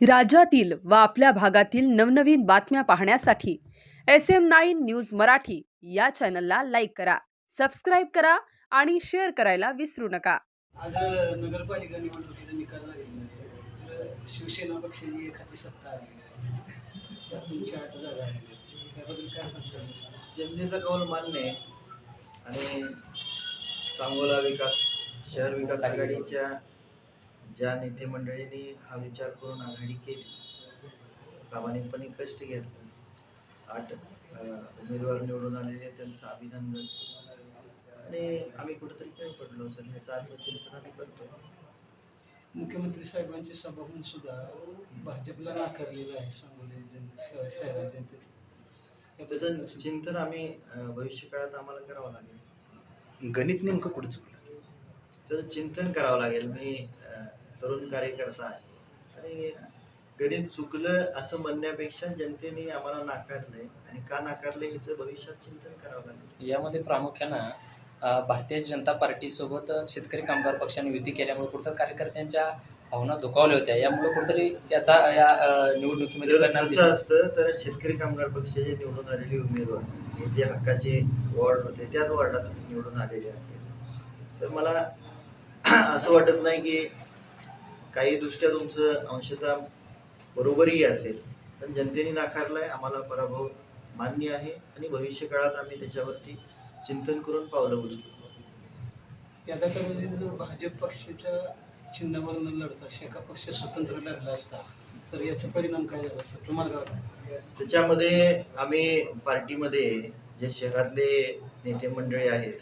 राज्यातील व आपल्या भागातील नवनवीन बातम्या पाहण्यासाठी SM9 न्यूज मराठी या चॅनलला लाईक करा, सबस्क्राईब करा आणि शेअर करायला विसरू नका. आज नगरपालिका निवडणुकीचा निकाल लागलेला शिवसेना पक्षाची एखादी सत्ता आली तुमची 8 जागा आहे त्याबद्दल काय सांगता? जनतेचा कौल मान्य आहे आणि सांगोला विकास शहर विकास आघाडीच्या ज्या नेते मंडळींनी हा विचार करून आघाडी केली, प्रामाणिकपणे कष्ट घेतले, 8 उमेदवार निवडून आलेले त्यांचं अभिनंदन. आणि आम्ही कुठेतरी कमी पडलो सर, ह्याचं आत्मचिंतन आम्ही करतो. मुख्यमंत्री साहेबांची सभा होऊन सुद्धा भाजपला नाकारलेलं आहे सांगोला शहरात जनतेत. त्याचं चिंतन आम्ही भविष्य काळात आम्हाला करावं लागेल. गणित नेमकं कुठं चुकलं? त्याचं चिंतन करावं लागेल. मी तरुण कार्यकर्ता आहे आणि गणित चुकलं असं म्हणण्यापेक्षा जनतेने आम्हाला नाकारलंय आणि का नाकारलंय ह्याचं भविष्यात चिंतन करावं लागेल. यामध्ये प्रामुख्यानं भारतीय जनता पार्टीसोबत शेतकरी कामगार पक्षाने युती केल्यामुळे कुठं कार्यकर्त्यांच्या भावना दुखावल्या होत्या. यामुळे कुठेतरी याचा या निवडणुकीमध्ये परिणाम कसं असतं तर शेतकरी कामगार पक्षाचे निवडून आलेले उमेदवार हे जे हक्काचे वॉर्ड होते त्याच वॉर्डात निवडून आलेले आहेत. तर मला असं वाटत नाही की काही दृष्ट्या तुमचं अंशतः बरोबरही असेल, पण जनतेने नाकारलाय. आम्हाला पराभव मान्य आहे आणि भविष्य काळात आम्ही त्याच्यावरती चिंतन करून पावलं उचलू. यदा कधी जर भाजप पक्षाच्या चिन्हावरून लढता शेका पक्ष स्वतंत्र लढला असता तर याचा परिणाम काय झाला असता तुम्हाला काय वाटतं? त्याच्यामध्ये आम्ही पार्टीमध्ये जे शहरातले नेते मंडळी आहेत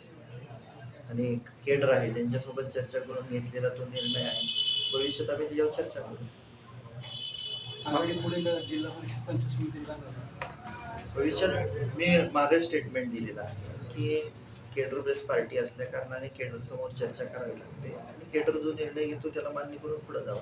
आणि केडर आहे त्यांच्यासोबत चर्चा करून घेतलेला तो निर्णय आहे. भविष्यात आम्ही त्याच्यावर चर्चा करू. आघाडी पुढील जिल्हा परिषद पंचायत समितीला लागणार. भविष्यात मी मागे स्टेटमेंट दिलेलं आहे की केडर बेस्ड पार्टी असल्या कारणाने केडर समोर चर्चा करावी लागते आणि केडर जो निर्णय घेतो त्याला मान्य करून पुढे जावं.